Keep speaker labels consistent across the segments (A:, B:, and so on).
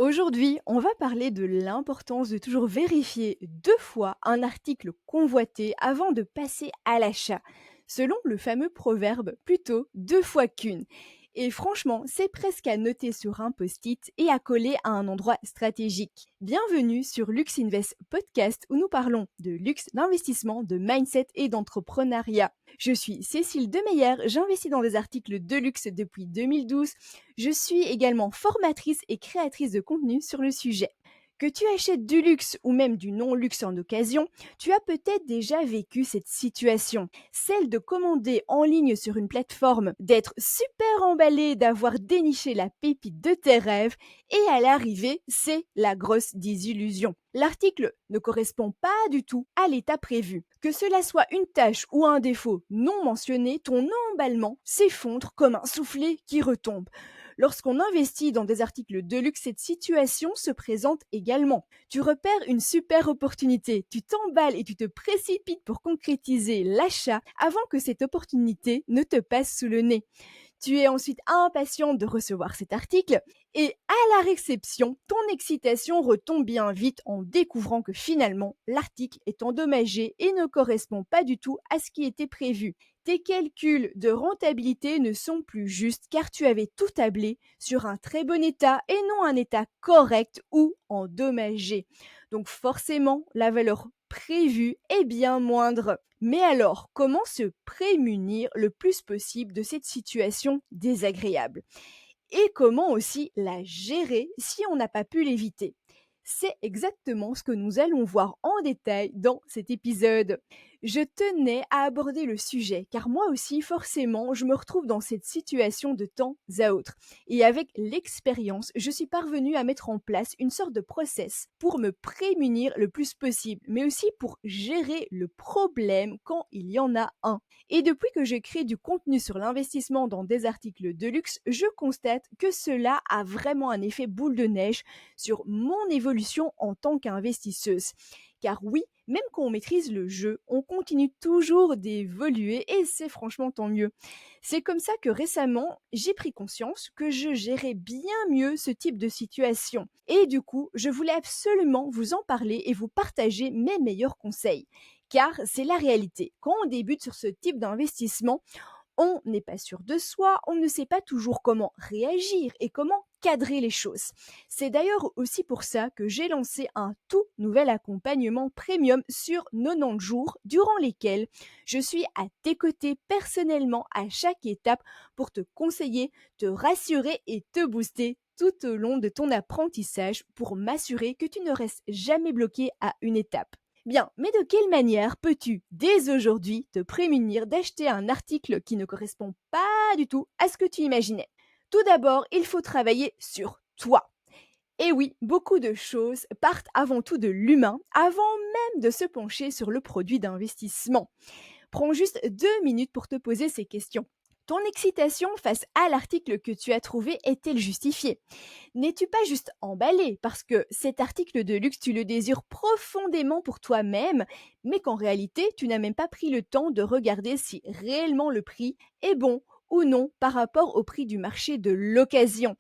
A: Aujourd'hui, on va parler de l'importance de toujours vérifier 2 fois un article convoité avant de passer à l'achat, selon le fameux proverbe plutôt 2 fois qu'une. Et franchement, c'est presque à noter sur un post-it et à coller à un endroit stratégique. Bienvenue sur Lux Invest Podcast où nous parlons de luxe, d'investissement, de mindset et d'entrepreneuriat. Je suis Cécile Demeyer, j'investis dans des articles de luxe depuis 2012. Je suis également formatrice et créatrice de contenu sur le sujet. Que tu achètes du luxe ou même du non-luxe en occasion, tu as peut-être déjà vécu cette situation. Celle de commander en ligne sur une plateforme, d'être super emballé, d'avoir déniché la pépite de tes rêves et à l'arrivée, c'est la grosse désillusion. L'article ne correspond pas du tout à l'état prévu. Que cela soit une tâche ou un défaut non mentionné, ton emballement s'effondre comme un soufflet qui retombe. Lorsqu'on investit dans des articles de luxe, cette situation se présente également. Tu repères une super opportunité, tu t'emballes et tu te précipites pour concrétiser l'achat avant que cette opportunité ne te passe sous le nez. Tu es ensuite impatient de recevoir cet article et à la réception, ton excitation retombe bien vite en découvrant que finalement l'article est endommagé et ne correspond pas du tout à ce qui était prévu. Tes calculs de rentabilité ne sont plus justes car tu avais tout tablé sur un très bon état et non un état correct ou endommagé. Donc forcément, la valeur prévue est bien moindre. Mais alors, comment se prémunir le plus possible de cette situation désagréable? Et comment aussi la gérer si on n'a pas pu l'éviter? C'est exactement ce que nous allons voir en détail dans cet épisode. Je tenais à aborder le sujet car moi aussi forcément je me retrouve dans cette situation de temps à autre. Et avec l'expérience, je suis parvenue à mettre en place une sorte de process pour me prémunir le plus possible, mais aussi pour gérer le problème quand il y en a un. Et depuis que je crée du contenu sur l'investissement dans des articles de luxe, je constate que cela a vraiment un effet boule de neige sur mon évolution en tant qu'investisseuse. Car oui, même quand on maîtrise le jeu, on continue toujours d'évoluer et c'est franchement tant mieux. C'est comme ça que récemment, j'ai pris conscience que je gérais bien mieux ce type de situation. Et du coup, je voulais absolument vous en parler et vous partager mes meilleurs conseils. Car c'est la réalité. Quand on débute sur ce type d'investissement, on n'est pas sûr de soi, on ne sait pas toujours comment réagir et comment cadrer les choses. C'est d'ailleurs aussi pour ça que j'ai lancé un tout nouvel accompagnement premium sur 90 jours durant lesquels je suis à tes côtés personnellement à chaque étape pour te conseiller, te rassurer et te booster tout au long de ton apprentissage pour m'assurer que tu ne restes jamais bloqué à une étape. Bien, mais de quelle manière peux-tu, dès aujourd'hui, te prémunir d'acheter un article qui ne correspond pas du tout à ce que tu imaginais? Tout d'abord, il faut travailler sur toi. Et oui, beaucoup de choses partent avant tout de l'humain, avant même de se pencher sur le produit d'investissement. Prends juste 2 minutes pour te poser ces questions. Ton excitation face à l'article que tu as trouvé est-elle justifiée? N'es-tu pas juste emballé parce que cet article de luxe, tu le désires profondément pour toi-même, mais qu'en réalité, tu n'as même pas pris le temps de regarder si réellement le prix est bon ou non par rapport au prix du marché de l'occasion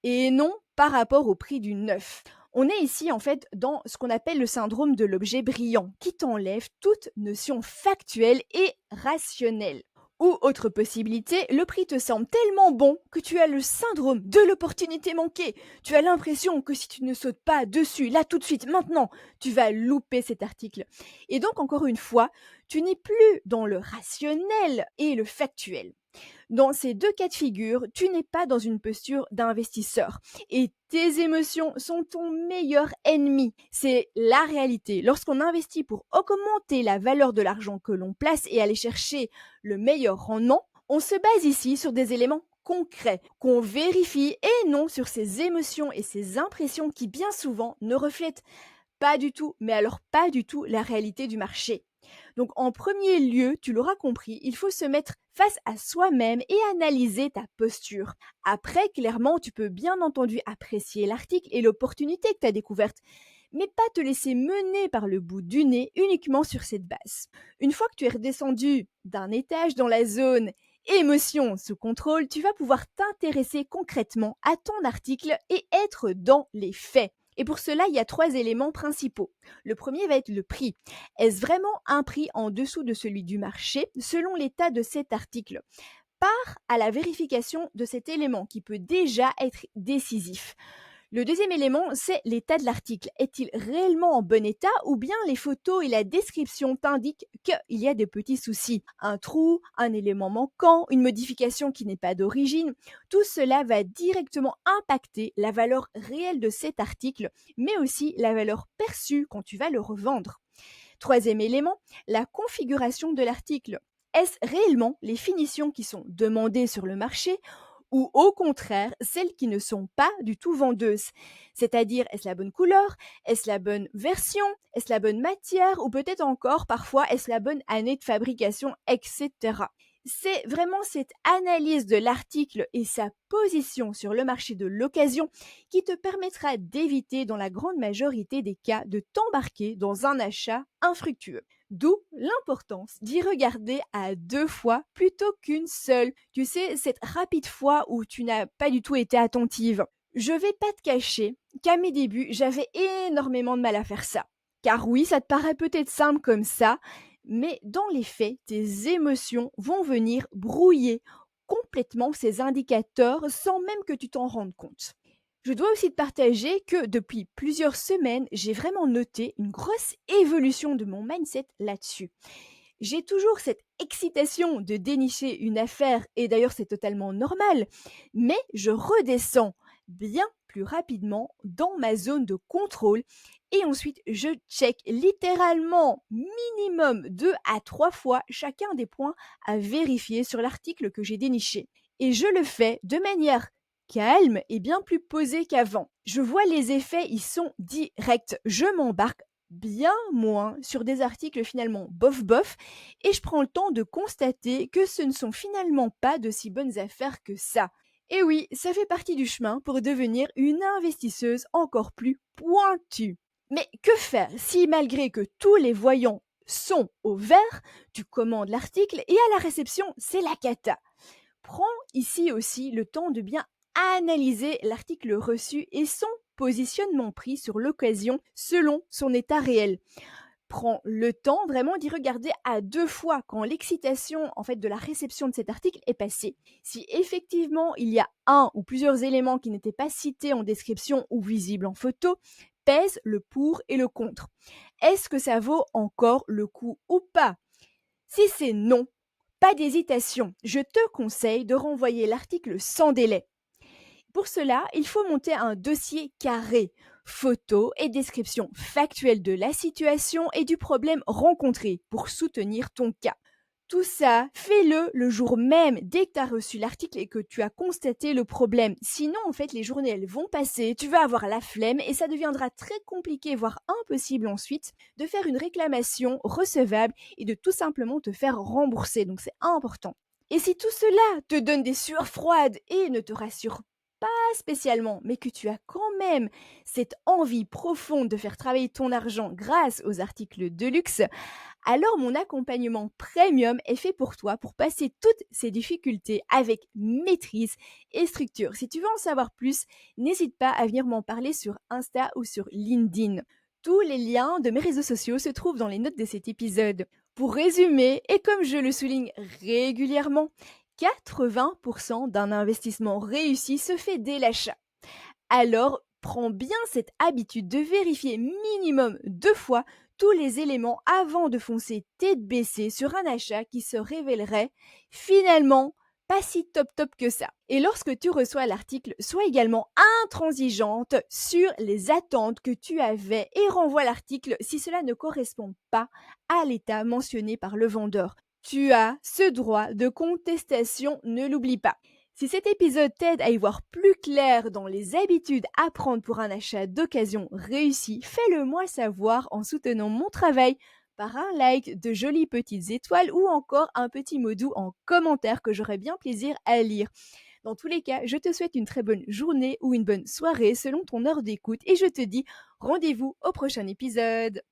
A: et non par rapport au prix du neuf. On est ici en fait dans ce qu'on appelle le syndrome de l'objet brillant, qui t'enlève toute notion factuelle et rationnelle. Ou autre possibilité, le prix te semble tellement bon que tu as le syndrome de l'opportunité manquée. Tu as l'impression que si tu ne sautes pas dessus, là tout de suite, maintenant, tu vas louper cet article. Et donc encore une fois, tu n'es plus dans le rationnel et le factuel. Dans ces 2 cas de figure, tu n'es pas dans une posture d'investisseur et tes émotions sont ton meilleur ennemi. C'est la réalité. Lorsqu'on investit pour augmenter la valeur de l'argent que l'on place et aller chercher le meilleur rendement, on se base ici sur des éléments concrets qu'on vérifie et non sur ces émotions et ces impressions qui bien souvent ne reflètent pas du tout, mais alors pas du tout la réalité du marché. Donc en premier lieu, tu l'auras compris, il faut se mettre face à soi-même et analyser ta posture. Après, clairement, tu peux bien entendu apprécier l'article et l'opportunité que tu as découverte, mais pas te laisser mener par le bout du nez uniquement sur cette base. Une fois que tu es redescendu d'un étage dans la zone émotion sous contrôle, tu vas pouvoir t'intéresser concrètement à ton article et être dans les faits. Et pour cela, il y a 3 éléments principaux. Le premier va être le prix. Est-ce vraiment un prix en dessous de celui du marché selon l'état de cet article? Part à la vérification de cet élément qui peut déjà être décisif. Le deuxième élément, c'est l'état de l'article. Est-il réellement en bon état ou bien les photos et la description t'indiquent qu'il y a des petits soucis? Un trou, un élément manquant, une modification qui n'est pas d'origine, tout cela va directement impacter la valeur réelle de cet article, mais aussi la valeur perçue quand tu vas le revendre. Troisième élément, la configuration de l'article. Est-ce réellement les finitions qui sont demandées sur le marché ou au contraire celles qui ne sont pas du tout vendeuses? C'est-à-dire, est-ce la bonne couleur? Est-ce la bonne version? Est-ce la bonne matière? Ou peut-être encore, parfois, est-ce la bonne année de fabrication, etc. C'est vraiment cette analyse de l'article et sa position sur le marché de l'occasion qui te permettra d'éviter, dans la grande majorité des cas, de t'embarquer dans un achat infructueux. D'où l'importance d'y regarder à 2 fois plutôt qu'une seule. Tu sais, cette rapide fois où tu n'as pas du tout été attentive. Je vais pas te cacher qu'à mes débuts, j'avais énormément de mal à faire ça. Car oui, ça te paraît peut-être simple comme ça, mais dans les faits, tes émotions vont venir brouiller complètement ces indicateurs sans même que tu t'en rendes compte. Je dois aussi te partager que depuis plusieurs semaines, j'ai vraiment noté une grosse évolution de mon mindset là-dessus. J'ai toujours cette excitation de dénicher une affaire et d'ailleurs c'est totalement normal, mais je redescends bien plus rapidement dans ma zone de contrôle et ensuite je check littéralement minimum 2 à 3 fois chacun des points à vérifier sur l'article que j'ai déniché. Et je le fais de manière calme et bien plus posée qu'avant. Je vois les effets, ils sont directs. Je m'embarque bien moins sur des articles finalement bof-bof et je prends le temps de constater que ce ne sont finalement pas de si bonnes affaires que ça. Et oui, ça fait partie du chemin pour devenir une investisseuse encore plus pointue. Mais que faire si malgré que tous les voyants sont au vert, tu commandes l'article et à la réception, c'est la cata? Prends ici aussi le temps de bien analyser l'article reçu et son positionnement pris sur l'occasion selon son état réel. Prends le temps vraiment d'y regarder à 2 fois quand l'excitation en fait de la réception de cet article est passée. Si effectivement il y a un ou plusieurs éléments qui n'étaient pas cités en description ou visibles en photo, pèse le pour et le contre. Est-ce que ça vaut encore le coup ou pas? Si c'est non, pas d'hésitation, je te conseille de renvoyer l'article sans délai. Pour cela, il faut monter un dossier carré, photos et description factuelle de la situation et du problème rencontré pour soutenir ton cas. Tout ça, fais-le le jour même dès que tu as reçu l'article et que tu as constaté le problème. Sinon, en fait, les journées, elles vont passer, tu vas avoir la flemme et ça deviendra très compliqué, voire impossible ensuite, de faire une réclamation recevable et de tout simplement te faire rembourser. Donc, c'est important. Et si tout cela te donne des sueurs froides et ne te rassure pas spécialement, mais que tu as quand même cette envie profonde de faire travailler ton argent grâce aux articles de luxe, alors mon accompagnement premium est fait pour toi pour passer toutes ces difficultés avec maîtrise et structure. Si tu veux en savoir plus, n'hésite pas à venir m'en parler sur Insta ou sur LinkedIn. Tous les liens de mes réseaux sociaux se trouvent dans les notes de cet épisode. Pour résumer, et comme je le souligne régulièrement, 80% d'un investissement réussi se fait dès l'achat. Alors, prends bien cette habitude de vérifier minimum 2 fois tous les éléments avant de foncer tête baissée sur un achat qui se révélerait finalement pas si top que ça. Et lorsque tu reçois l'article, sois également intransigeante sur les attentes que tu avais et renvoie l'article si cela ne correspond pas à l'état mentionné par le vendeur. Tu as ce droit de contestation, ne l'oublie pas. Si cet épisode t'aide à y voir plus clair dans les habitudes à prendre pour un achat d'occasion réussi, fais-le moi savoir en soutenant mon travail par un like, de jolies petites étoiles ou encore un petit mot doux en commentaire que j'aurai bien plaisir à lire. Dans tous les cas, je te souhaite une très bonne journée ou une bonne soirée selon ton heure d'écoute et je te dis rendez-vous au prochain épisode.